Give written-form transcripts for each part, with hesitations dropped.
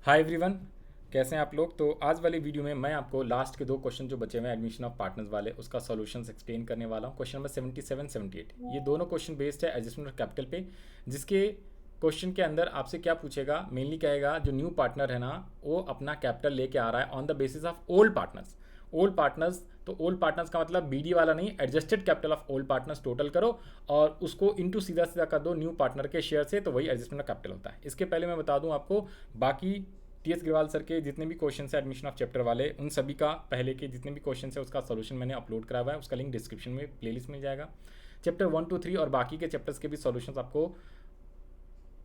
Hi everyone, कैसे हैं आप लोग। तो आज वाली वीडियो में मैं आपको लास्ट के दो क्वेश्चन जो बचे हुए हैं एडमिशन ऑफ पार्टनर्स वाले उसका सॉल्यूशंस एक्सप्लेन करने वाला हूँ। क्वेश्चन नंबर 77 78 ये दोनों क्वेश्चन बेस्ड है एडजस्टमेंट ऑफ कैपिटल पे। जिसके क्वेश्चन के अंदर आपसे क्या पूछेगा, मेनली कहेगा जो न्यू पार्टनर है ना वो अपना कैपिटल लेके आ रहा है on the basis of old partners. Old partners तो ओल्ड पार्टनर्स का मतलब बीडी वाला नहीं, adjusted capital of old partners total करो और उसको इनटू सीधा सीधा कर दो न्यू पार्टनर के शेयर से, तो वही एडजस्टमेंट ऑफ कैपिटल होता है। इसके पहले मैं बता दूं आपको, बाकी टीएस ग्रेवाल सर के जितने भी क्वेश्चन है एडमिशन ऑफ चैप्टर वाले उन सभी का पहले के जितने भी क्वेश्चन है उसका सॉल्यूशन मैंने अपलोड करा हुआ है, उसका लिंक डिस्क्रिप्शन में प्लेलिस्ट मिल जाएगा। चैप्टर 1 2 3 और बाकी के चैप्टर्स के भी सॉल्यूशंस आपको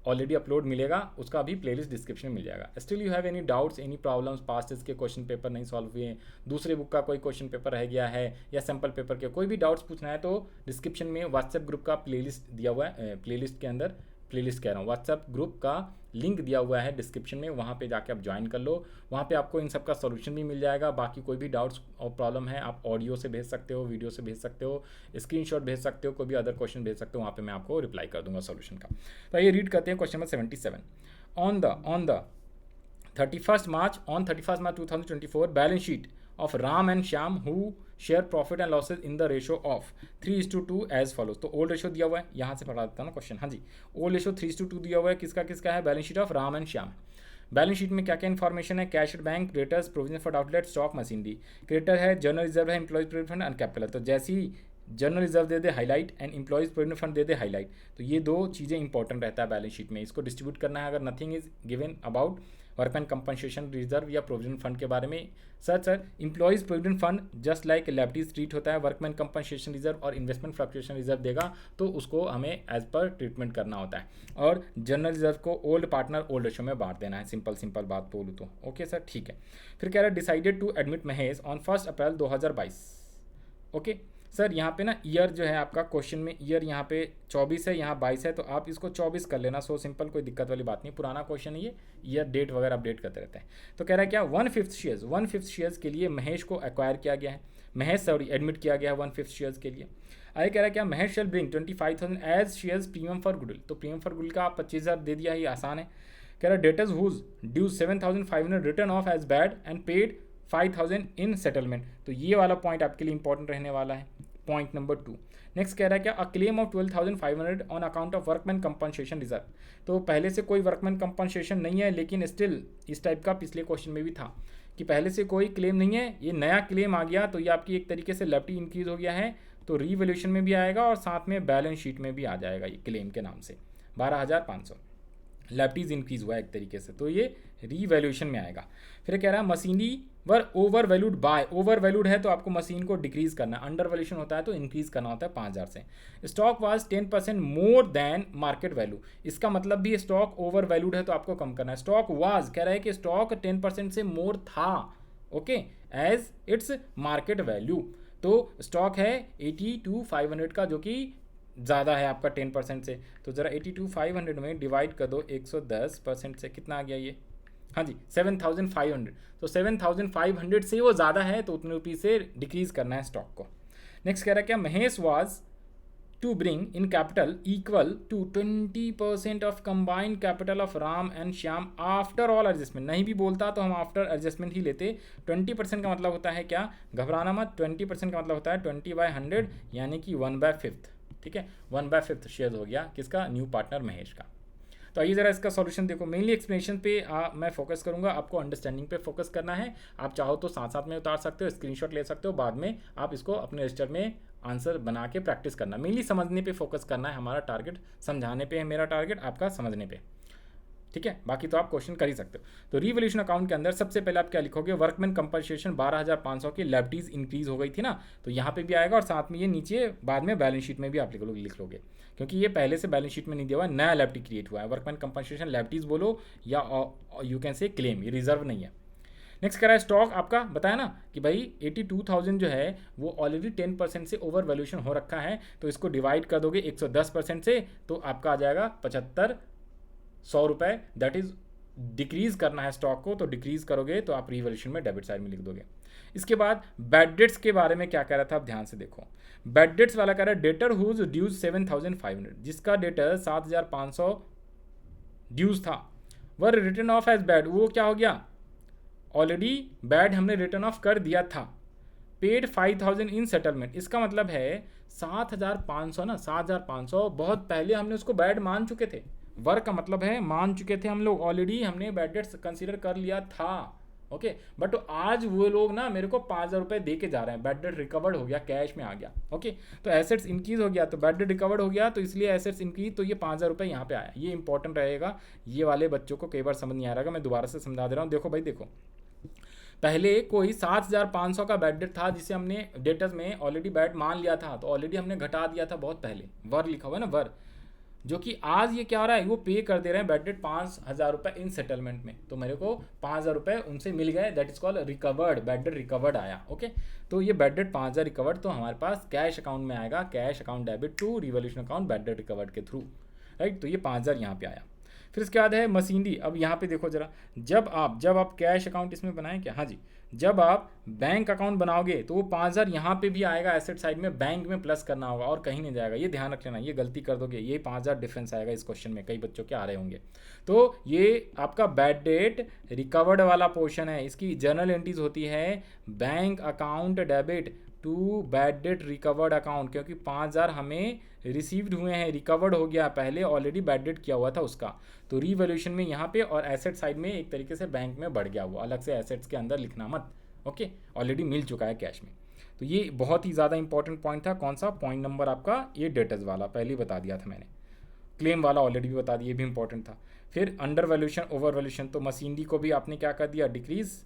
ऑलरेडी अपलोड मिलेगा, उसका भी प्लेलिस्ट डिस्क्रिप्शन में मिल जाएगा। Still you have any doubts any problems, past के क्वेश्चन पेपर नहीं सॉल्व हुए, दूसरे बुक का कोई क्वेश्चन पेपर रह गया है या सैम्पल पेपर के कोई भी डाउट्स पूछना है तो डिस्क्रिप्शन में व्हाट्सएप ग्रुप का प्लेलिस्ट दिया हुआ है। प्लेलिस्ट के अंदर प्लेलिस्ट कह रहा हूँ, व्हाट्सएप ग्रुप का लिंक दिया हुआ है डिस्क्रिप्शन में, वहाँ पे जाके आप ज्वाइन कर लो। वहाँ पे आपको इन सब का सॉल्यूशन भी मिल जाएगा। बाकी कोई भी डाउट्स और प्रॉब्लम है आप ऑडियो से भेज सकते हो, वीडियो से भेज सकते हो, स्क्रीनशॉट भेज सकते हो, कोई भी अदर क्वेश्चन भेज सकते हो, वहाँ पे मैं आपको रिप्लाई कर दूंगा सॉल्यूशन का। तो ये रीड करते हैं question number 77। On the 31st March, on 31st March 2024, balance sheet of Ram and Shyam who share profit and losses in the ratio of 3:2 as follows। तो ओल्ड रेशो दिया हुआ है, यहाँ से पढ़ा देता हूँ ना क्वेश्चन। हाँ जी, ओल्ड रेशो 3:2 दिया हुआ है, किसका किसका है, balance sheet of Ram and Shyam. Balance sheet में क्या क्या इन्फॉर्मेशन है, cash at bank, creditors, provision for outlet, stock, machinery. Creditor है, जनरल रिजर्व है, एम्प्लॉयज प्रोविडेंट फंड, अनकैपिटल। तो जैसे ही जनरल रिजर्व दे दे highlight and employees provident fund दे दे हाईलाइट, तो ये दो चीज़ें इंपॉर्टेंट रहता है बैलेंस शीट में। इसको डिस्ट्रीब्यूट करना है अगर nothing is given about workman compensation reserve या प्रोविडेंट फंड के बारे में। Sir employees provident fund just like liabilities treat होता है, वर्कमैन कंपनसेशन रिजर्व और इन्वेस्टमेंट फ्लक्चुएशन रिजर्व देगा तो उसको हमें एज पर ट्रीटमेंट करना होता है। और जनरल रिजर्व को ओल्ड पार्टनर ओल्ड रेशो में बांट देना है, सिंपल बात बोलूँ तो। ओके सर, ठीक है। फिर कह रहा है decided to admit Mahesh on 1 April 2022। Okay sir, यहाँ पे ना ईयर जो है आपका क्वेश्चन में, ईयर यहाँ पे 24 है, यहाँ 22 है, तो आप इसको 24 कर लेना। सो सिंपल, कोई दिक्कत वाली बात नहीं, पुराना क्वेश्चन है ये, ईयर डेट वगैरह अपडेट करते रहते हैं। तो कह रहा है क्या, 1/5 शेयर्स के लिए महेश को एक्वायर किया गया है, एडमिट किया गया है 1/5 शेयर्स के लिए। आगे कह रहा है क्या, Mahesh shall bring 25,000 as shares premium for goodwill. तो प्रीमियम फॉर गुडविल का आप 25,000 दे दिया, ये आसान है। कह रहा है debtors whose due 7,500 written off as bad and paid 5,000 in settlement. तो ये वाला पॉइंट आपके लिए इंपॉर्टेंट रहने वाला है, पॉइंट नंबर 2। नेक्स्ट कह रहा है क्या, a claim of 12,500 on account of workman compensation reserve. तो पहले से कोई वर्कमैन कंपनसेशन नहीं है, लेकिन स्टिल इस टाइप का पिछले क्वेश्चन में भी था कि पहले से कोई क्लेम नहीं है, ये नया क्लेम आ गया तो ये आपकी एक तरीके से लेफ्टी इंक्रीज हो गया है, तो रीवैल्यूएशन में भी आएगा और साथ में बैलेंस शीट में भी आ जाएगा ये क्लेम के नाम से 12,500। लैप्टीज इंक्रीज हुआ है एक तरीके से, तो ये रीवैल्यूएशन में आएगा। फिर कह रहा है machinery were over valued bye, over valued है तो आपको मशीन को डिक्रीज करना, अंडर वैल्यूएशन होता है तो इंक्रीज करना होता है 5,000 से। Stock was 10% more than market value, इसका मतलब भी स्टॉक ओवर वैल्यूड है तो आपको कम करना है। स्टॉक वाज कह रहा है कि स्टॉक 10% से मोर था, okay, as it's market value. तो स्टॉक है 82,500 का, जो कि ज़्यादा है आपका 10% से। तो ज़रा 82,500 में डिवाइड कर दो 110% से, कितना आ गया ये, हाँ जी 7,500। तो 7,500 से वो ज़्यादा है तो उतने रुपये से डिक्रीज़ करना है स्टॉक को। नेक्स्ट कह रहा है क्या, Mahesh was to bring in capital equal to 20% of combined capital of Ram and Shyam after all adjustment. नहीं भी बोलता तो हम आफ्टर एडजस्टमेंट ही लेते। 20% का मतलब होता है क्या, घबराना मत, 20% का मतलब होता है 20/100 यानी कि 1/5। ठीक है, 1/5 शेयर हो गया किसका, न्यू पार्टनर महेश का। तो आइए ज़रा इसका सॉल्यूशन देखो। मेनली एक्सप्लेनेशन पे मैं फोकस करूंगा, आपको अंडरस्टैंडिंग पे फोकस करना है। आप चाहो तो साथ साथ में उतार सकते हो, स्क्रीनशॉट ले सकते हो, बाद में आप इसको अपने रजिस्टर में आंसर बना के प्रैक्टिस करना। मेनली समझने पे फोकस करना है, हमारा टारगेट समझाने पे है, मेरा टारगेट आपका समझने पे। ठीक है, बाकी तो आप क्वेश्चन कर ही सकते हो। तो रिवोल्यूशन अकाउंट के अंदर सबसे पहले आप क्या लिखोगे, वर्कमैन कंपनसेशन 12,500 की लैबिलिटीज इंक्रीज हो गई थी ना, तो यहाँ पे भी आएगा और साथ में ये नीचे बाद में बैलेंस शीट में भी आप लिख लोगे, क्योंकि ये पहले से बैलेंस शीट में नहीं दिया हुआ है, नया लैबिलिटी क्रिएट हुआ है। वर्कमैन कंपनसेशन लैबिलिटीज बोलो या यू कैन से क्लेम, ये रिजर्व नहीं है। नेक्स्ट कह रहा है स्टॉक आपका बताया ना कि भाई 82,000 जो है वो ऑलरेडी 10% से ओवर वैल्यूएशन हो रखा है, तो इसको डिवाइड कर दोगे 110% से तो आपका आ जाएगा 75,100 रुपये। दैट इज डिक्रीज करना है स्टॉक को, तो डिक्रीज करोगे तो आप रिवैल्यूएशन में डेबिट साइड में लिख दोगे। इसके बाद बैड डेट्स के बारे में क्या कह रहा था, आप ध्यान से देखो। बैड डेट्स वाला कह रहा है डेटर हुज ड्यूज 7,500, जिसका डेटर 7,500 ड्यूज था वर रिटर्न ऑफ एज बैड, वो क्या हो गया, ऑलरेडी बैड हमने रिटर्न ऑफ कर दिया था। पेड 5000 इन सेटलमेंट, इसका मतलब है 7500 ना, 7500 बहुत पहले हमने उसको बैड मान चुके थे। वर का मतलब है मान चुके थे हम लोग, ऑलरेडी हमने बैड डेट्स कंसीडर कर लिया था। ओके, बट आज वो लोग ना मेरे को 5000 रुपये दे के जा रहे हैं, बैड डेट रिकवर्ड हो गया, कैश में आ गया। ओके, तो एसेट्स इंक्रीज हो गया, तो बैड डेट रिकवर्ड हो गया, तो इसलिए एसेट्स इंक्रीज, तो ये 5000 रुपये यहाँ पे आया। ये इंपॉर्टेंट रहेगा, ये वाले बच्चों को कई बार समझ नहीं आ रहा, मैं दोबारा से समझा दे रहा हूँ। देखो भाई देखो, पहले कोई 7500 का बैड डेट था जिसे हमने डेटर्स में ऑलरेडी बैड मान लिया था, तो ऑलरेडी हमने घटा दिया था बहुत पहले, वर लिखा हुआ है ना, वर, जो कि आज ये क्या हो रहा है, वो पे कर दे रहे हैं बैड डेट 5000 रुपये इन सेटलमेंट में, तो मेरे को 5000 रुपये उनसे मिल गए, that is called recovered, bad debt recovered आया। ओके, तो ये बैड डेट 5000 रिकवर्ड, तो हमारे पास कैश अकाउंट में आएगा, cash account debit to revolution account bad debt recovered के थ्रू, राइट। तो ये 5000 यहाँ पे आया। फिर इसके बाद है मशीनरी। अब यहाँ पे देखो जरा, जब आप कैश अकाउंट इसमें बनाएं क्या, हाँ जी, जब आप बैंक अकाउंट बनाओगे तो वो 5000 यहाँ पे भी आएगा, एसेट साइड में बैंक में प्लस करना होगा और कहीं नहीं जाएगा, ये ध्यान रख लेना, ये गलती कर दोगे, ये 5000 डिफरेंस आएगा इस क्वेश्चन में, कई बच्चों के आ रहे होंगे। तो ये आपका बैड डेट रिकवर्ड वाला पोर्शन है, इसकी जर्नल एंट्रीज होती है bank account debit to bad debt recovered account, क्योंकि 5000 हमें रिसीव्ड हुए हैं, रिकवर्ड हो गया, पहले ऑलरेडी बैड डेट किया हुआ था उसका, तो रीवैल्यूएशन में यहाँ पे और एसेट साइड में एक तरीके से बैंक में बढ़ गया, वो अलग से एसेट्स के अंदर लिखना मत। ओके, ऑलरेडी मिल चुका है कैश में। तो ये बहुत ही ज़्यादा इंपॉर्टेंट पॉइंट था। कौन सा पॉइंट नंबर आपका, ये डेटर्स वाला पहले ही बता दिया था मैंने, क्लेम वाला ऑलरेडी भी बता दिया, ये भी इंपॉर्टेंट था। फिर अंडर वैल्यूएशन ओवर वैल्यूएशन, तो मशीनरी को भी आपने क्या कर दिया, डिक्रीज,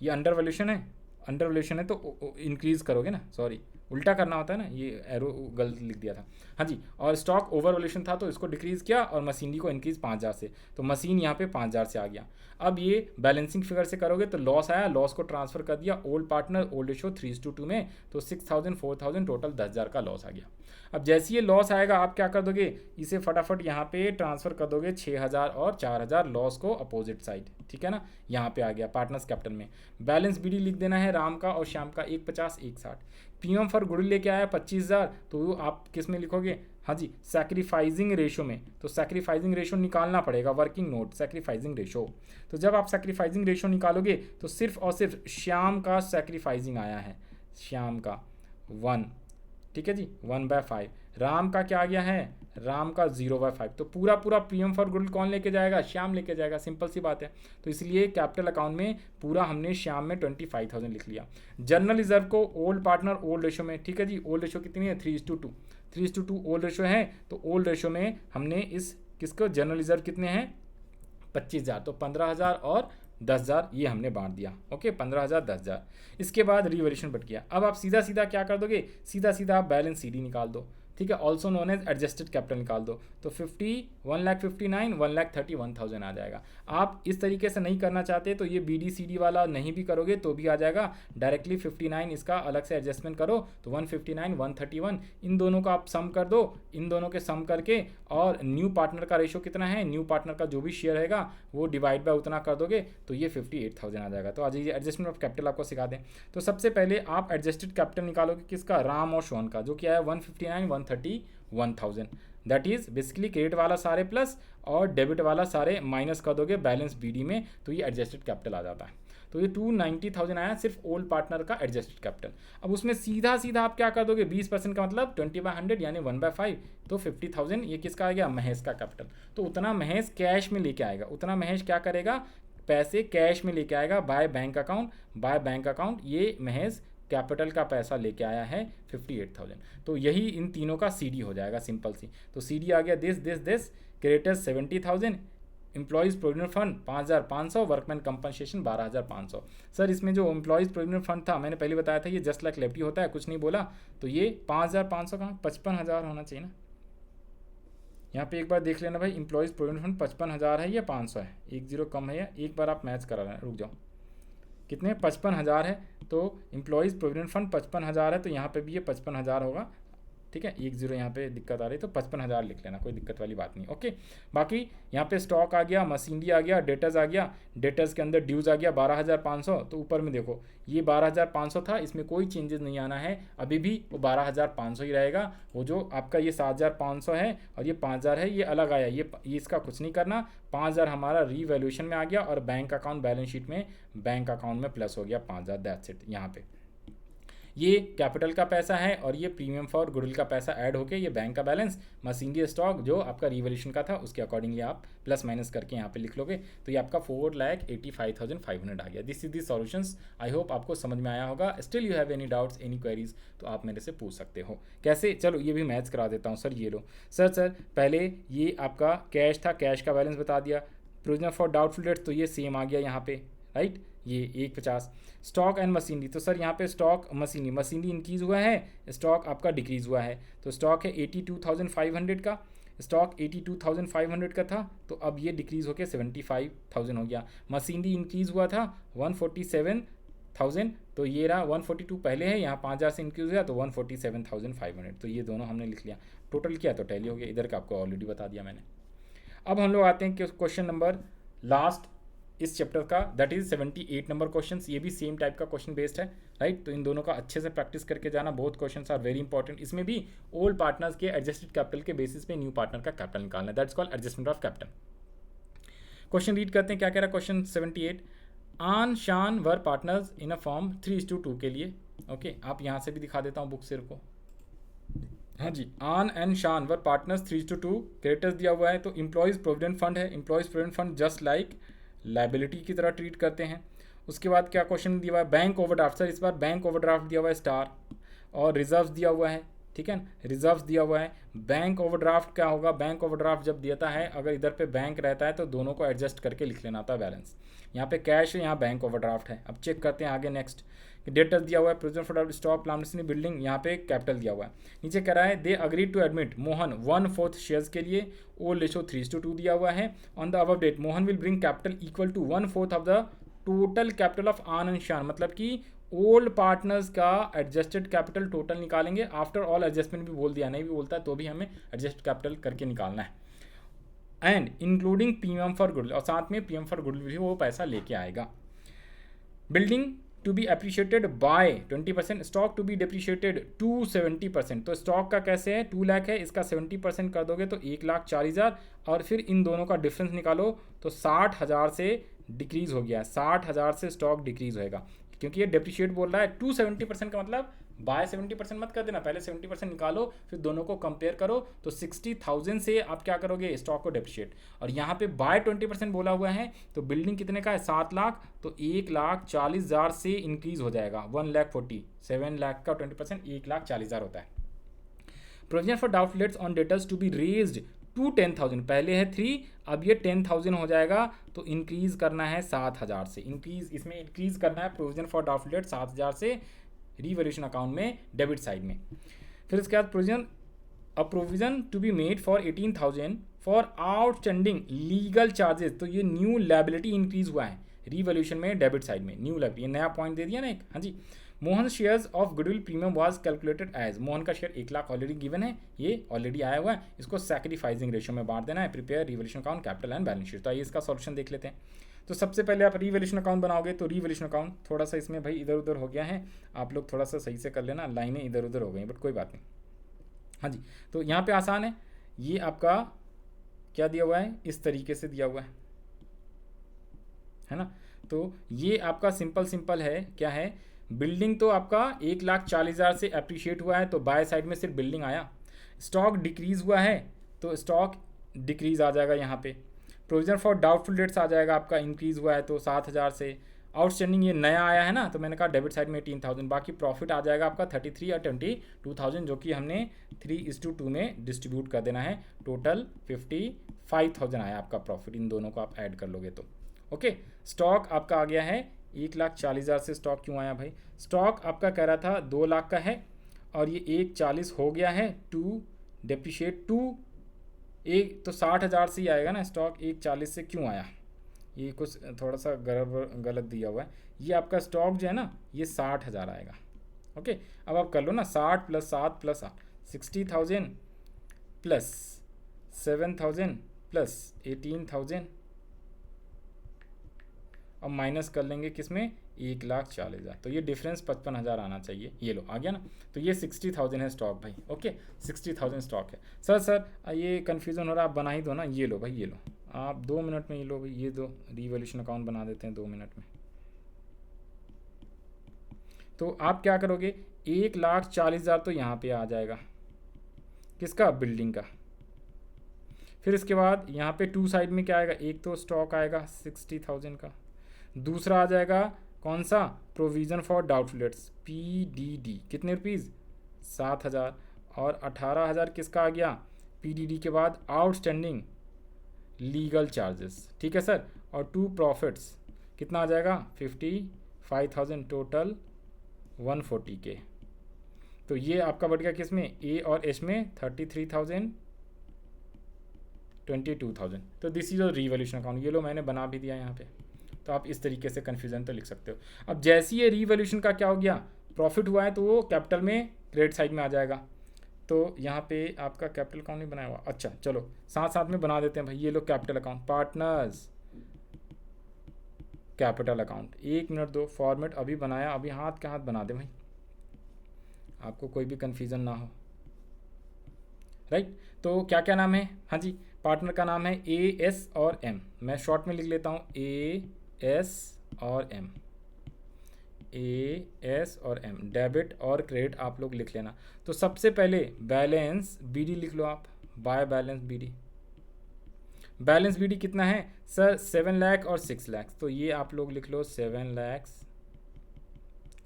ये अंडर वैल्यूएशन है, अंडर वैल्यूएशन है तो इंक्रीज करोगे ना, सॉरी उल्टा करना होता है ना, ये एरो गलत लिख दिया था, हाँ जी। और स्टॉक ओवर वैल्यूएशन था तो इसको डिक्रीज़ किया और मशीनरी को इंक्रीज 5000 से, तो मशीन यहाँ पे 5000 से आ गया। अब ये बैलेंसिंग फिगर से करोगे तो लॉस आया, लॉस को ट्रांसफर कर दिया ओल्ड पार्टनर ओल्ड रेशो 3:2 में, तो 6000 4000 टोटल 10000 का लॉस आ गया। अब जैसे ये लॉस आएगा आप क्या कर दोगे, इसे फटाफट यहाँ पे ट्रांसफर कर दोगे 6000 और 4000 लॉस को अपोजिट साइड, ठीक है ना, यहाँ पे आ गया पार्टनर्स कैपिटल में। बैलेंस बीडी लिख देना है राम का और श्याम का 150 160। प्रीमियम फॉर गुड लेके आया 25000, तो आप किस में लिखोगे, हाँ जी सैक्रिफाइसिंग रेशो में, तो सैक्रिफाइसिंग रेशो निकालना पड़ेगा, वर्किंग नोट सैक्रिफाइसिंग रेशो। तो जब आप सैक्रिफाइसिंग रेशो निकालोगे तो सिर्फ और सिर्फ श्याम का सैक्रिफाइसिंग आया है, श्याम का 1, ठीक है जी 1/5। राम का क्या आ गया है, राम का 0/5। तो पूरा प्रीमियम फॉर गुड कौन लेके जाएगा, श्याम लेके जाएगा, सिंपल सी बात है। तो इसलिए कैपिटल अकाउंट में पूरा हमने श्याम में 25000 लिख लिया। जनरल रिजर्व को ओल्ड पार्टनर ओल्ड रेशो में, ठीक है जी, ओल्ड रेशो कितनी है 3:2, 3:2 ओल्ड रेशो है, तो ओल्ड रेशो में हमने इस किसको जनरल रिजर्व कितने हैं 25000, तो 15000 और 10000 ये हमने बांट दिया। ओके, 15000 10000। इसके बाद रिवैल्यूएशन बट गया। अब आप सीधा सीधा क्या कर दोगे, सीधा सीधा आप बैलेंस सीडी निकाल दो, ठीक है, also known as adjusted capital निकाल दो, तो 1,59,000 1,31,000 आ जाएगा। आप इस तरीके से नहीं करना चाहते तो ये BD/CD वाला नहीं भी करोगे तो भी आ जाएगा, डायरेक्टली 59 इसका अलग से एडजस्टमेंट करो, तो 159 131 इन दोनों का आप सम कर दो, इन दोनों के सम करके, और न्यू पार्टनर का रेशो कितना है, न्यू पार्टनर का जो भी शेयर रहेगा वो डिवाइड बाय उतना कर दोगे, तो ये 58,000 आ जाएगा। तो आज ये एडजस्टमेंट ऑफ कैपिटल आपको सिखा दें। तो सबसे पहले आप एडजस्टेड कैपिटल निकालोगे किसका, राम और शोन का, जो क्या है 159 131,000, दैट इज बेसिकली क्रेडिट वाला सारे प्लस और डेबिट वाला सारे माइनस कर दोगे बैलेंस BD में, तो ये एडजस्टेड कैपिटल आ जाता है। तो ये 290,000 आया सिर्फ ओल्ड पार्टनर का एडजस्टेड कैपिटल। अब उसमें सीधा सीधा आप क्या कर दोगे, 20% का मतलब 20/100 यानी 1/5, तो 50,000 ये किसका आ गया, महेश का कैपिटल। तो उतना महेश कैश में लेके आएगा, उतना महेश क्या करेगा, पैसे कैश में लेके आएगा बाय बैंक अकाउंट, ये महेश कैपिटल का पैसा लेके आया है 58,000। तो यही इन तीनों का CD हो जाएगा, सिंपल सी। तो CD आ गया this creditors 70,000, employees provident fund 5,500, workman compensation 12,500। Sir इसमें जो एम्प्लॉयज़ प्रोविडेंट फंड था मैंने पहले बताया था ये जस्ट लाइक लेफ्टी होता है, कुछ नहीं बोला, तो ये 5,500 कहाँ 55,000 होना चाहिए ना। यहाँ पे एक बार देख लेना भाई, एम्प्लॉयज़ प्रोविडेंट फंड 55,000 है या 500 है, 10 कम है, या एक बार आप मैच करा लेना, रुक जाओ, कितने 55,000 है, तो एम्प्लॉयज़ प्रोविडेंट फंड 55,000 है, तो यहाँ पे भी ये 55,000 होगा, ठीक है, 10 यहाँ पे दिक्कत आ रही है तो 55,000 लिख लेना, कोई दिक्कत वाली बात नहीं। ओके, बाकी यहाँ पे स्टॉक आ गया, मशीनरी आ गया, डेटर्स आ गया, डेटर्स के अंदर ड्यूज़ आ गया 12,500। तो ऊपर में देखो ये 12,500 था, इसमें कोई चेंजेस नहीं आना है, अभी भी वो 12,500 ही रहेगा। वो जो आपका ये 7,500 है और ये 5,000 है, ये अलग आया, ये इसका कुछ नहीं करना। 5,000 हमारा रीवैल्यूएशन में आ गया और बैंक अकाउंट बैलेंस शीट में बैंक अकाउंट में प्लस हो गया 5,000, दैट्स इट। यहाँ पे ये कैपिटल का पैसा है और ये प्रीमियम फॉर गुडविल का पैसा ऐड होके ये बैंक का बैलेंस, मशीनरी स्टॉक जो आपका रिवॉल्यूशन का था उसके अकॉर्डिंगली आप प्लस माइनस करके यहाँ पे लिख लोगे, तो ये आपका 4,85,500 आ गया। This is the solutions. I hope आपको समझ में आया होगा। Still you have any doubts, any queries, तो आप मेरे से पूछ सकते हो। कैसे, चलो ये भी मैच करा देता हूँ। सर ये लो, सर पहले ये आपका कैश था, कैश का बैलेंस बता दिया। प्रोविजन फॉर डाउटफुल डेट्स, तो ये सेम आ गया यहाँ पे, राइट, ये 150। स्टॉक एंड मशीनरी, तो सर यहाँ पे स्टॉक मशीनरी इंक्रीज़ हुआ है, स्टॉक आपका डिक्रीज़ हुआ है। तो स्टॉक है 82,500 का, स्टॉक 82,500 का था, तो अब ये डिक्रीज़ होकर 75,000 हो गया। मशीनरी इंक्रीज़ हुआ था 147,000, तो ये रहा 142 पहले है, यहाँ 5,000 से इंक्रीज़ हुआ तो 147,500, तो ये दोनों हमने लिख लिया। टोटल किया तो टैली हो गया, इधर का आपको ऑलरेडी बता दिया मैंने। अब हम लोग आते हैं कि क्वेश्चन नंबर लास्ट इस चैप्टर का, दैट इज 78 नंबर क्वेश्चन। ये भी सेम टाइप का क्वेश्चन बेस्ड है, राइट। तो इन दोनों का अच्छे से प्रैक्टिस करके जाना, बहुत क्वेश्चंस आर वेरी इंपॉर्टेंट। इसमें भी ओल्ड पार्टनर्स के एडजस्टेड कैपिटल के बेसिस पे न्यू पार्टनर का कैपिटल निकालना है, that's called adjustment of capital. Question read करते हैं, क्या कह रहा है क्वेश्चन 78। आन शान वर पार्टनर्स इन अ फॉर्म 3:2 के लिए। ओके, आप यहाँ से भी दिखा देता हूँ बुक से, रुको। हाँ जी, आन एंड शान वर पार्टनर्स 3:2, क्रेडिटर्स दिया हुआ है, तो एम्प्लॉयज़ प्रोविडेंट फंड है, employees provident fund just like liability की तरह ट्रीट करते हैं। उसके बाद क्या क्वेश्चन दिया हुआ है, बैंक ओवरड्राफ्ट। सर इस बार बैंक ओवरड्राफ्ट दिया हुआ है स्टार, और रिजर्व्स दिया हुआ है, ठीक है, रिजर्व्स दिया हुआ है। बैंक ओवरड्राफ्ट क्या होगा, बैंक ओवरड्राफ्ट जब देता है, अगर इधर पे बैंक रहता है तो दोनों को एडजस्ट करके लिख लेना था बैलेंस। यहाँ पे कैश है, यहाँ बैंक ओवरड्राफ्ट है। अब चेक करते हैं आगे नेक्स्ट। डेटर्स दिया हुआ है, provision for stock plant building, यहाँ पे कैपिटल दिया हुआ है। नीचे कह रहा है they agreed to admit Mohan 1/4 shares के लिए, ओल्ड रेशो 3:2 दिया हुआ है। On the above date Mohan will bring capital equal to 1/4 of the total capital of Aan and Shaan, मतलब कि ओल्ड पार्टनर्स का एडजस्टेड कैपिटल टोटल निकालेंगे। आफ्टर ऑल एडजस्टमेंट भी बोल दिया, नहीं भी बोलता है तो भी हमें एडजस्ट कैपिटल करके निकालना है। And including premium for goodwill, और साथ में प्रीमियम फॉर गुडविल भी वो पैसा लेके आएगा। Building to be appreciated by 20%, stock to be depreciated to 70%। तो स्टॉक का कैसे है, 2 लाख है, इसका 70% कर दोगे तो 1,40,000, और फिर इन दोनों का डिफरेंस निकालो तो 60,000 से डिक्रीज़ हो गया, 60,000 से स्टॉक डिक्रीज़ होएगा, क्योंकि ये डिप्रिशिएट बोल रहा है। 270% का मतलब बाय 70% मत कर देना, पहले 70% निकालो, फिर दोनों को कंपेयर करो, तो 60,000 से आप क्या करोगे, स्टॉक को डिप्रिशिएट। और यहाँ पे बाय 20% बोला हुआ है, तो बिल्डिंग कितने का है, 7 लाख, तो 1,40,000 से इंक्रीज़ हो जाएगा 1,40,000, 7 लाख का 20% 1,40,000 होता है। Provision for doubtful debts on debtors to be raised to 10,000, पहले है 3, अब ये 10,000 हो जाएगा, तो इंक्रीज़ करना है 7,000 से, इसमें इंक्रीज़ करना है प्रोविजन फॉर डाउटफुल डेट 7,000 से रिवैल्यूएशन अकाउंट में डेबिट साइड में। फिर इसके बाद provision to be made for 18,000 for outstanding legal charges, तो ये न्यू लायबिलिटी इंक्रीज हुआ है रिवैल्यूएशन में डेबिट साइड में, न्यू लायबिलिटी, ये नया पॉइंट दे दिया ना एक। हाँ जी, Mohan shares of goodwill premium was calculated as, Mohan का शेयर 1 लाख ऑलरेडी गिवन है, ये ऑलरेडी आया हुआ है, इसको सैक्रिफाइसिंग रेशियो में बांट देना है। Prepare revaluation account capital and balance sheet. तो आइए इसका सॉल्यूशन देख लेते हैं। तो सबसे पहले आप रिवैल्यूएशन अकाउंट बनाओगे, तो रिवैल्यूएशन अकाउंट थोड़ा सा इसमें भाई इधर उधर हो गया है, आप लोग थोड़ा सा सही से कर लेना, लाइनें इधर उधर हो गई, बट कोई बात नहीं। हाँ जी, तो यहाँ पे आसान है, ये आपका क्या दिया हुआ है, इस तरीके से दिया हुआ है ना। तो ये आपका सिंपल है, क्या है, बिल्डिंग तो आपका 1,40,000 से अप्रिशिएट हुआ है, तो बाय साइड में सिर्फ बिल्डिंग आया। स्टॉक डिक्रीज़ हुआ है, तो स्टॉक डिक्रीज़ आ जाएगा यहाँ पे। प्रोविजन फॉर डाउटफुल डेट्स आ जाएगा आपका, इंक्रीज़ हुआ है तो 7,000 से। आउटस्टैंडिंग ये नया आया है ना, तो मैंने कहा डेबिट साइड में 18,000, बाकी प्रॉफिट आ जाएगा आपका 33 या 22,000, जो कि हमने 3:2 में डिस्ट्रीब्यूट कर देना है। टोटल 55,000 आया आपका प्रॉफिट, इन दोनों को आप ऐड कर लोगे तो। ओके, स्टॉक आपका आ गया है 1,40,000 से। स्टॉक क्यों आया भाई, स्टॉक आपका कह रहा था 2 लाख का है, और ये 1,40 हो गया है, 2 डेप्रिशिएट 2 एक, तो 60,000 से ही आएगा ना। स्टॉक 1,40 से क्यों आया, ये कुछ थोड़ा सा गलत दिया हुआ है। ये आपका स्टॉक जो है ना, ये 60,000 आएगा। ओके, अब आप कर लो ना, 60 + 7 + 8, 60,000 प्लस 7,000 प्लस 18,000 अब माइनस कर लेंगे किसमें, 1,40,000। तो ये डिफरेंस 55,000 आना चाहिए। ये लो आ गया ना। तो ये 60,000 है स्टॉक भाई। ओके 60,000 स्टॉक है। सर ये कन्फ्यूज़न हो रहा है, आप बना ही दो ना। ये लो भाई, ये लो आप 2 मिनट में। ये लो भाई, ये दो रिवॉल्यूशन अकाउंट बना देते हैं 2 मिनट में। तो आप क्या करोगे, 1,40,000 तो यहाँ पे आ जाएगा, किसका, बिल्डिंग का। फिर इसके बाद यहाँ पे टू साइड में क्या आएगा, एक तो स्टॉक आएगा 60,000 का, दूसरा आ जाएगा कौन सा, provision for doubtful dates PDD, कितने रुपीज़, 7,000। और 18,000 किसका आ गया, PDD के बाद आउटस्टैंडिंग लीगल चार्जेस। ठीक है सर। और टू प्रॉफिट्स कितना आ जाएगा, 55,000, टोटल 140 के। तो ये आपका बढ़ गया किस में, ए और एच में 33,000, 22,000। तो this is a revolution account. ये लो मैंने बना भी दिया यहाँ पे। तो आप इस तरीके से कन्फ्यूजन तो लिख सकते हो। अब जैसे ये रिवॉल्यूशन का क्या हो गया, प्रॉफिट हुआ है तो वो कैपिटल में क्रेडिट साइड में आ जाएगा। तो यहाँ पे आपका कैपिटल अकाउंट नहीं बनाया हुआ, अच्छा चलो साथ साथ में बना देते हैं भाई। ये लो capital account, partners capital account. 1 minute दो, फॉर्मेट अभी बनाया, अभी हाथ के हाथ बना दे भाई, आपको कोई भी कन्फ्यूज़न ना हो। राइट। तो क्या क्या नाम है, हाँ जी, पार्टनर का नाम है AS और M। मैं शॉर्ट में लिख लेता हूँ AS और M, AS और M। डेबिट और क्रेडिट आप लोग लिख लेना। तो सबसे पहले बैलेंस BD लिख लो आप, by balance BD। Balance BD कितना है सर, 7 लाख और 6 लाख। तो ये आप लोग लिख लो 7 lakh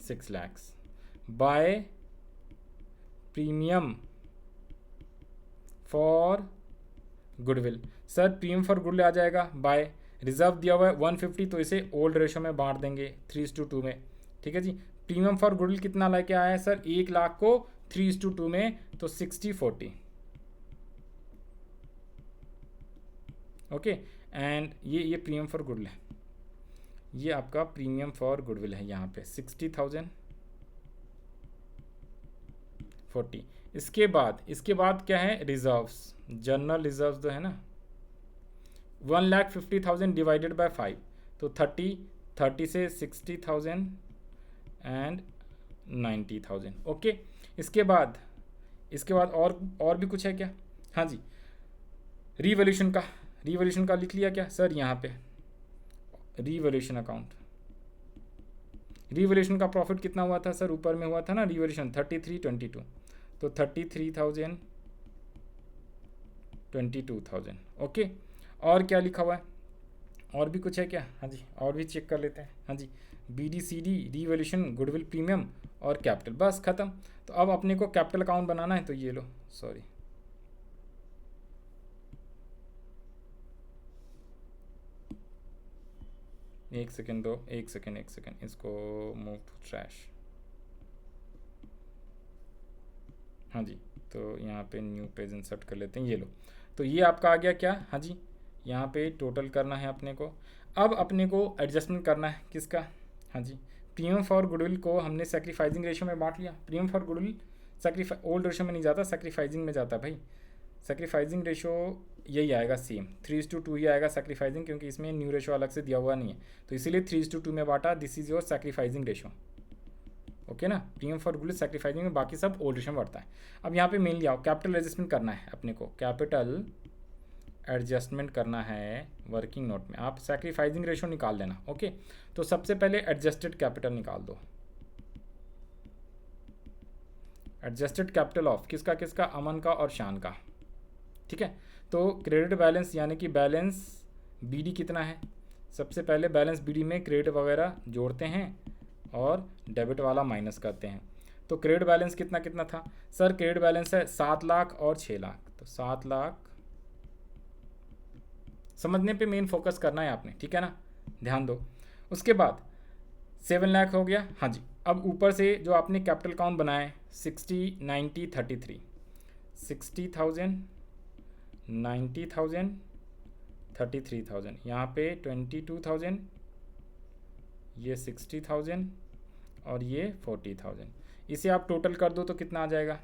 6 lakh. By premium for goodwill, sir premium for goodwill आ जाएगा बाय, रिजर्व दिया हुआ है 150, तो इसे ओल्ड रेशो में बांट देंगे 3:2 में। ठीक है जी। प्रीमियम फॉर गुडविल कितना लेके आया है सर, 1 लाख को 3:2 में, तो 60/40। ओके एंड ये प्रीमियम फॉर गुडविल है, ये आपका प्रीमियम फॉर गुडविल है यहाँ पे 60,040। इसके बाद क्या है, रिजर्व्स, जनरल रिजर्व्स जो है ना, 1,50,000 डिवाइडेड बाय 5, तो 30 से 60,000 एंड 90,000। ओके। इसके बाद और भी कुछ है क्या, हाँ जी, रिवॉल्यूशन का लिख लिया क्या सर, यहाँ पे रिवॉल्यूशन अकाउंट। रिवॉल्यूशन का प्रॉफिट कितना हुआ था सर, ऊपर में हुआ था ना रिवॉल्यूशन 3322, तो 33,000 22,000। ओके। और क्या लिखा हुआ है, और भी कुछ है क्या, हाँ जी और भी चेक कर लेते हैं। हाँ जी, BD/CD, रिवॉल्यूशन, गुडविल, प्रीमियम और कैपिटल, बस ख़त्म। तो अब अपने को कैपिटल अकाउंट बनाना है, तो ये लो, सॉरी एक सेकेंड दो, एक सेकेंड इसको मूव टू ट्रैश। हाँ जी, तो यहाँ पे न्यू पेज इंसर्ट कर लेते हैं। ये लो, तो ये आपका आ गया क्या, हाँ जी, यहाँ पे टोटल करना है अपने को। अब अपने को एडजस्टमेंट करना है किसका, हाँ जी, प्रीमियम फॉर गुडविल को हमने सेक्रीफाइजिंग रेशो में बांट लिया। Premium for goodwill old ratio में नहीं जाता, सेक्रीफाइजिंग में जाता भाई। सेक्रीफाइजिंग रेशो यही आएगा, सेम 3:2 ही आएगा सेक्रीफाइजिंग, क्योंकि इसमें न्यू रेशो अलग से दिया हुआ नहीं है, तो इसीलिए 3:2 में बांटा। This is your sacrificing ratio. Okay ना, प्रीमियम फॉर गुडविल सेक्रीफाइजिंग में, बाकी सब ओल्ड रेशो में बढ़ता है। अब यहाँ पे मेनली आओ, कैपिटल एडजस्टमेंट करना है अपने को, कैपिटल एडजस्टमेंट करना है वर्किंग नोट में। आप सेक्रीफाइजिंग रेशो निकाल लेना। ओके। तो सबसे पहले एडजस्टेड कैपिटल निकाल दो। एडजस्टेड कैपिटल ऑफ किसका, अमन का और शान का। ठीक है। तो क्रेडिट बैलेंस यानी कि बैलेंस BD कितना है, सबसे पहले बैलेंस BD में क्रेडिट वगैरह जोड़ते हैं और डेबिट वाला माइनस करते हैं। तो क्रेडिट बैलेंस कितना था सर, क्रेडिट बैलेंस है 7 लाख और 6 लाख, तो 7 लाख, समझने पे मेन फोकस करना है आपने, ठीक है ना, ध्यान दो। उसके बाद 7 लाख हो गया, हाँ जी। अब ऊपर से जो आपने कैपिटल अकाउंट बनाए 60, 90, 33, 60,000, 90,000, 33,000, यहाँ पे 22,000, ये 60,000 और ये 40,000। इसे आप टोटल कर दो तो कितना आ जाएगा,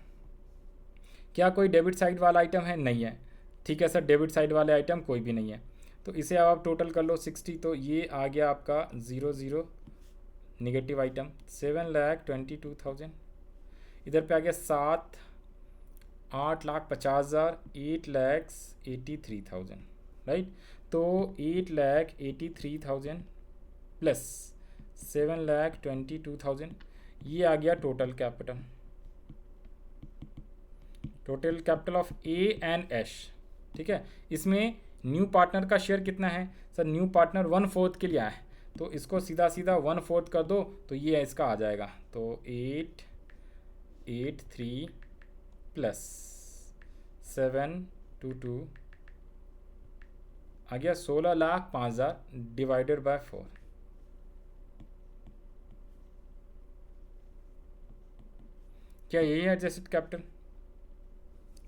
क्या कोई डेबिट साइड वाला आइटम है? नहीं है। ठीक है सर, डेबिट साइड वाले आइटम कोई भी नहीं है। तो इसे अब आप टोटल कर लो 60, तो ये आ गया आपका 00 निगेटिव आइटम 7,22,000। इधर पे आ गया 8,50,000 8,83,000, राइट। तो 8,83,000 प्लस 7,22,000, ये आ गया total capital. Total capital of A and S, ठीक है। इसमें न्यू पार्टनर का शेयर कितना है? सर न्यू पार्टनर 1/4 के लिए आया है, तो इसको सीधा सीधा 1/4 कर दो तो ये इसका आ जाएगा। तो 883 प्लस 722 आ गया 16,05,000 डिवाइडेड बाय 4। क्या यही है एडजस्टेड कैपिटल?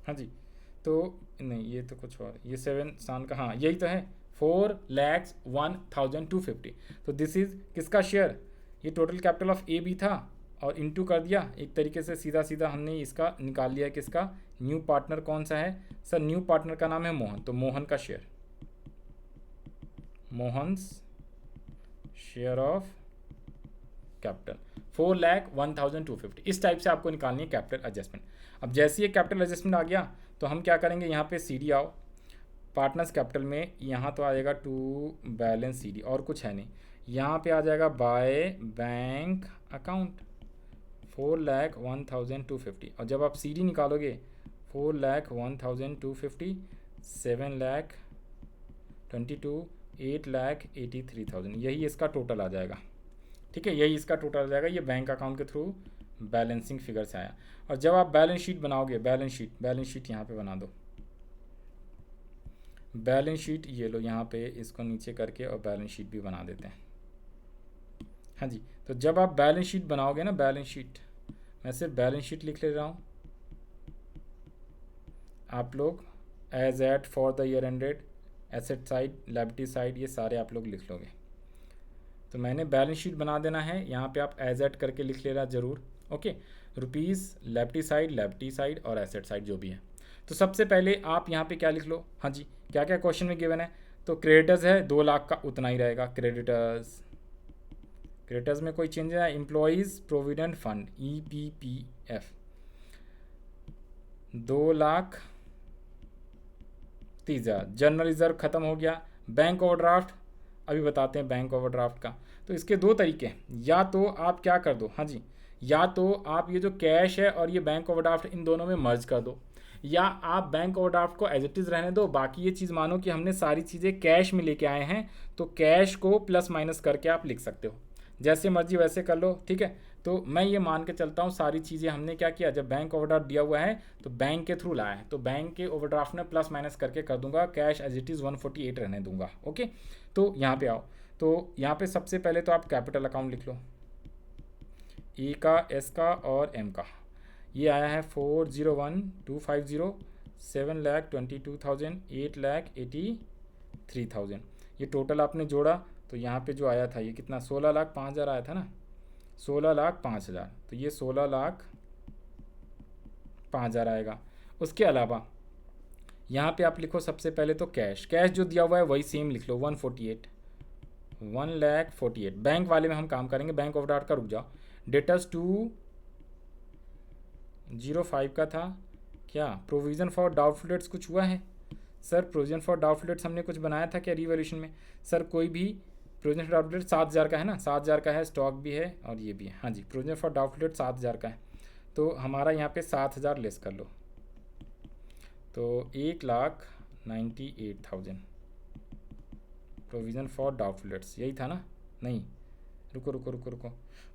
हाँ जी। तो नहीं, ये तो कुछ और, ये 7 स्थान का, हाँ यही तो है 4,01,250। तो दिस इज किसका शेयर? ये total capital of A B था और इनटू कर दिया एक तरीके से, सीधा सीधा हमने इसका निकाल लिया किसका? न्यू पार्टनर कौन सा है? सर न्यू पार्टनर का नाम है मोहन, तो मोहन का share, Mohan's share of capital 4,01,250। इस टाइप से आपको निकालनी है कैपिटल एडजस्टमेंट। अब जैसे ये कैपिटल एडजस्टमेंट आ गया तो हम क्या करेंगे, यहाँ पे सी डी आओ, पार्टनर्स कैपिटल में यहाँ तो आ जाएगा टू बैलेंस सी डी, और कुछ है नहीं। यहाँ पे आ जाएगा बाय बैंक अकाउंट 4,01,250, और जब आप सी डी निकालोगे 4,01,250 7,22 8,83,000, यही इसका टोटल आ जाएगा। ठीक है, यही इसका टोटल आ जाएगा। ये बैंक अकाउंट के थ्रू बैलेंसिंग फिगर से आया। और जब आप बैलेंस शीट बनाओगे, बैलेंस शीट यहाँ पे बना दो। बैलेंस शीट ये लो, यहाँ पे इसको नीचे करके और बैलेंस शीट भी बना देते हैं। हाँ जी, तो जब आप बैलेंस शीट बनाओगे ना, बैलेंस शीट, मैं सिर्फ बैलेंस शीट लिख ले रहा हूँ, आप लोग as at for the year ended, asset side, liability side, ये सारे आप लोग लिख लोगे। तो मैंने बैलेंस शीट बना देना है, यहाँ पे आप एज एट करके लिख लेना ज़रूर। ओके, रुपीज़, लायबिलिटी साइड और एसेट साइड जो भी है। तो सबसे पहले आप यहाँ पे क्या लिख लो? हाँ जी, क्या क्या क्वेश्चन में गिवन है? तो क्रेडिटर्स है 2 लाख का, उतना ही रहेगा। क्रेडिटर्स में कोई चेंज है? Employees provident fund EPPF 2,30,000। General reserve खत्म हो गया। बैंक ओवरड्राफ्ट अभी बताते हैं बैंक ओवरड्राफ्ट का। तो इसके 2 तरीके हैं, या तो आप क्या कर दो, हाँ जी, या तो आप ये जो कैश है और ये बैंक ओवरड्राफ्ट, इन दोनों में मर्ज कर दो, या आप बैंक ओवरड्राफ्ट को एज इट इज़ रहने दो। बाकी ये चीज़ मानो कि हमने सारी चीज़ें कैश में लेके आए हैं, तो कैश को प्लस माइनस करके आप लिख सकते हो, जैसे मर्जी वैसे कर लो। ठीक है, तो मैं ये मान के चलता हूँ सारी चीज़ें हमने क्या किया, जब बैंक ओवरड्राफ्ट दिया हुआ है तो बैंक के थ्रू लाया है, तो बैंक के ओवरड्राफ्ट में प्लस माइनस करके कर दूंगा, कैश एज इट इज़ 148 रहने दूंगा। ओके, तो यहाँ पे आओ, तो यहाँ पे सबसे पहले तो आप कैपिटल अकाउंट लिख लो, ए का, एस का और एम का। ये आया है 4,01,250 7,22,000 8,83,000। ये टोटल आपने जोड़ा तो यहाँ पे जो आया था ये कितना, 16,05,000 आया था ना, 16,05,000। तो ये 16,05,000 आएगा। उसके अलावा यहाँ पे आप लिखो सबसे पहले तो कैश जो दिया हुआ है वही सेम लिख लो, 1,48,000। बैंक वाले में हम काम करेंगे, बैंक ओवरड्राफ्ट का रुक जाओ। डेटर्स 205 का था क्या? प्रोविज़न फॉर डाउटफुल डेट्स कुछ हुआ है? Sir provision for doubtful dates हमने कुछ बनाया था क्या रिवैल्यूएशन में? सर कोई भी प्रोविज़न फॉर डाउटफुल डेट 7,000 का है ना, 7,000 का है, स्टॉक भी है और ये भी है। हाँ जी, प्रोविज़न फॉर डाउटफुल डेट 7,000 का है, तो हमारा यहाँ पे 7,000 लेस कर लो, तो 1,98,000 प्रोविज़न फॉर डाउटफुल डेट्स, यही था ना? नहीं, रुको,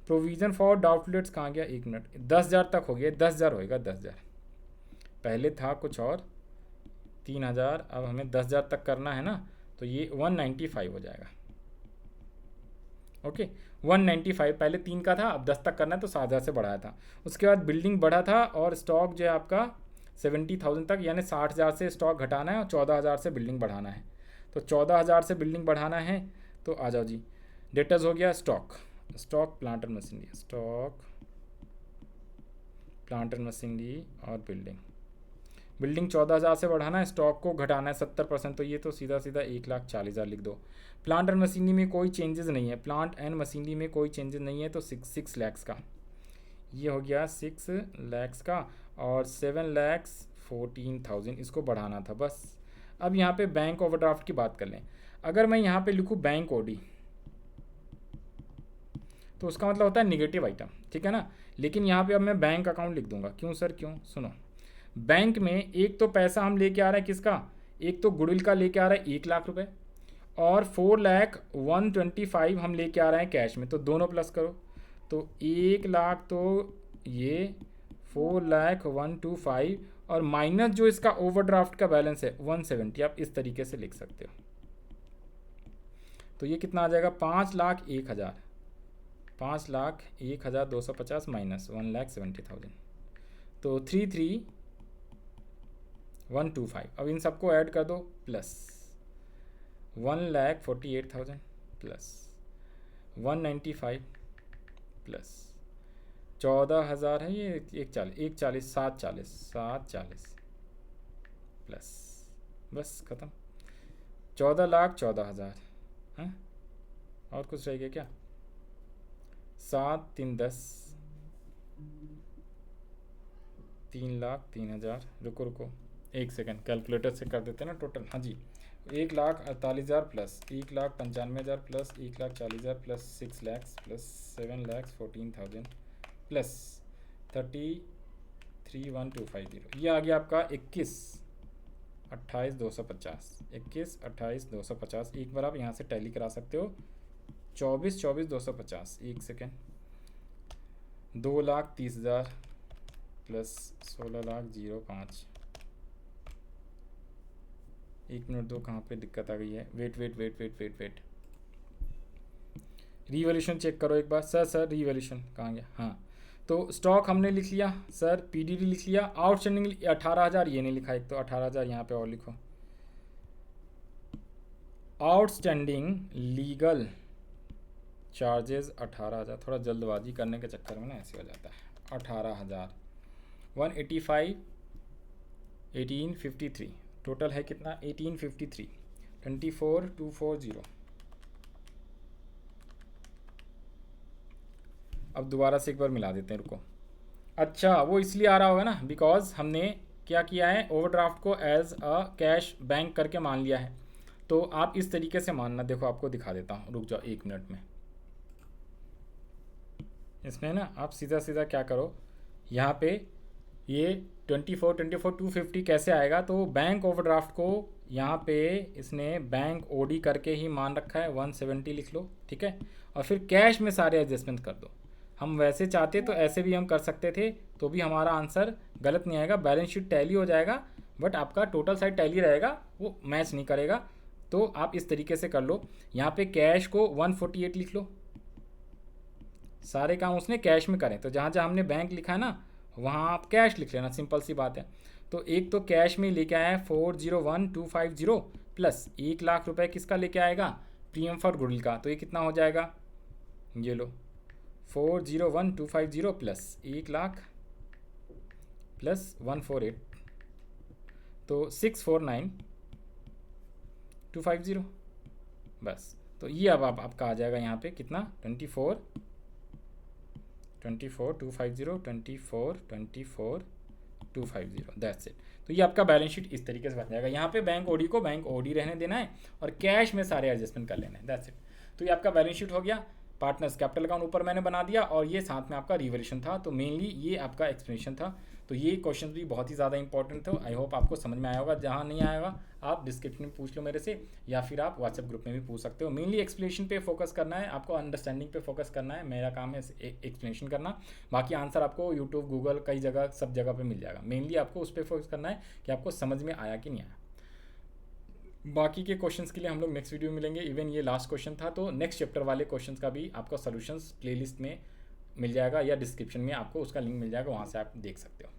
प्रोविज़न फॉर डाउटफुल डेट्स कहाँ गया? 1 मिनट, 10,000 तक हो गया, 10,000 होएगा, 10,000 पहले था कुछ और 3,000, अब हमें 10,000 तक करना है ना, तो ये 195 हो जाएगा। ओके, 195 पहले 3 का था, अब 10 तक करना है तो 7,000 से बढ़ाया था। उसके बाद बिल्डिंग बढ़ा था और स्टॉक जो है आपका 70,000 तक, यानी 60,000 से स्टॉक घटाना है और 14,000 से बिल्डिंग बढ़ाना है। तो 14,000 से बिल्डिंग बढ़ाना है, तो आ जाओ जी। डेटर्स हो गया stock plant and machinery, stock plant and machinery और बिल्डिंग। बिल्डिंग 14,000 से बढ़ाना है, स्टॉक को घटाना है 70%, तो ये तो सीधा सीधा 1,40,000 लिख दो। प्लांट एंड मशीनरी में कोई चेंजेस नहीं है, प्लांट एंड मशीनरी में कोई चेंजेस नहीं है, तो 6 लैक्स का ये हो गया 6 लैक्स का, और 7,14,000 इसको बढ़ाना था बस। अब यहाँ पे बैंक ओवरड्राफ्ट की बात कर लें। अगर मैं यहाँ पे लिखूँ बैंक ओडी तो उसका मतलब होता है निगेटिव आइटम, ठीक है ना। लेकिन यहाँ पे अब मैं बैंक अकाउंट लिख दूंगा। क्यों सर, क्यों? सुनो, बैंक में एक तो पैसा हम लेके आ रहे हैं किसका, एक तो गुडविल का लेके आ रहा है 1,00,000 रुपये, और 4,125,000 हम लेके आ रहे हैं कैश में, तो दोनों प्लस करो तो 1,00,000, तो ये 4,125,000 और माइनस जो इसका ओवरड्राफ्ट का बैलेंस है 170, आप इस तरीके से लिख सकते हो। तो ये कितना आ जाएगा, 5,01,000, 5,01,250 माइनस 1,70,000, तो 33,125। अब इन सबको ऐड कर दो, प्लस 1,48,000 प्लस 195 प्लस 14,000 है ये, 140 740 प्लस, बस ख़त्म। 14,14,000 हैं, और कुछ रह गया क्या? 7 3 10, 3,03,000। रुको 1 सेकेंड, कैलकुलेटर से कर देते हैं ना टोटल। हाँ जी, 1,48,000 plus 1,95,000 plus 1,40,000 plus 6 lakhs plus 7,14,000 plus 33,125,000। ये आ गया आपका 21,28,250। 21,28,250। एक बार आप यहाँ से टैली करा सकते हो, 24,24,250। 1 सेकेंड, 2,30,000 प्लस 16,05। 1 मिनट दो, कहाँ पे दिक्कत आ गई है? वेट। रिवैल्यूएशन चेक करो एक बार। सर रिवैल्यूएशन कहाँ गया? हाँ, तो स्टॉक हमने लिख लिया सर, पीडीडी लिख लिया, आउटस्टैंडिंग 18,000 ये नहीं लिखा, एक तो 18,000 यहाँ पे और लिखो। आउटस्टैंडिंग लीगल चार्जेस 18,000, थोड़ा जल्दबाजी करने के चक्कर में ना ऐसे हो जाता है। 18,000, 185, 1853, टोटल है कितना? 1853, 24,240। अब दोबारा से एक बार मिला देते हैं, रुको। अच्छा, वो इसलिए आ रहा होगा ना, बिकॉज हमने क्या किया है, ओवरड्राफ्ट को एज अ कैश बैंक करके मान लिया है। तो आप इस तरीके से मानना, देखो आपको दिखा देता हूँ, रुक जाओ 1 मिनट में। इसमें ना आप सीधा सीधा क्या करो, यहाँ पे ये 24,250 कैसे आएगा, तो बैंक ओवरड्राफ्ट को यहाँ पे इसने बैंक ओडी करके ही मान रखा है, 170 लिख लो, ठीक है। और फिर कैश में सारे एडजस्टमेंट कर दो। हम वैसे चाहते तो ऐसे भी हम कर सकते थे, तो भी हमारा आंसर गलत नहीं आएगा, बैलेंस शीट टैली हो जाएगा, बट आपका टोटल साइड टैली रहेगा, वो मैच नहीं करेगा। तो आप इस तरीके से कर लो। यहाँ पे कैश को 148 लिख लो, सारे काम उसने कैश में करें, तो जहाँ जहाँ हमने बैंक लिखा है ना, वहाँ आप कैश लिख लेना, सिंपल सी बात है। तो एक तो कैश में लेके आया है 401,250 प्लस 1,00,000 रुपये किसका लेके आएगा, प्रीमियम फॉर गुडविल का, तो ये कितना हो जाएगा, ये लो 401,250 प्लस 1,00,000 प्लस 148, तो 649,250 बस। तो ये अब आपका आ जाएगा यहाँ पे कितना, 24,250 दैट्स इट। तो ये आपका बैलेंस शीट इस तरीके से बन जाएगा। यहाँ पे बैंक ओडी को बैंक ओडी रहने देना है और कैश में सारे एडजस्टमेंट कर लेना है, दैट्स इट। तो ये आपका बैलेंस शीट हो गया। पार्टनर्स कैपिटल अकाउंट ऊपर मैंने बना दिया, और ये साथ में आपका रिवैल्यूएशन था। तो मेनली ये आपका एक्सप्लेनेशन था। तो ये क्वेश्चन भी बहुत ही ज़्यादा इंपॉर्टेंट था। आई होप आपको समझ में आया होगा। जहाँ नहीं आया होगा आप डिस्क्रिप्शन में पूछ लो मेरे से, या फिर आप व्हाट्सएप ग्रुप में भी पूछ सकते हो। मेनली एक्सप्लेनेशन पे फोकस करना है, आपको अंडरस्टैंडिंग पे फोकस करना है। मेरा काम है एक्सप्लेनेशन करना, बाकी आंसर आपको यूट्यूब, गूगल, कई जगह, सब जगह पे मिल जाएगा। मेनली आपको उस पर फोकस करना है कि आपको समझ में आया कि नहीं आया। बाकी के क्वेश्चंस के लिए हम लोग नेक्स्ट वीडियो में मिलेंगे। इवन ये लास्ट क्वेश्चन था, तो नेक्स्ट चैप्टर वाले क्वेश्चंस का भी आपको सॉल्यूशंस प्लेलिस्ट में मिल जाएगा, या डिस्क्रिप्शन में आपको उसका लिंक मिल जाएगा, वहाँ से आप देख सकते हो।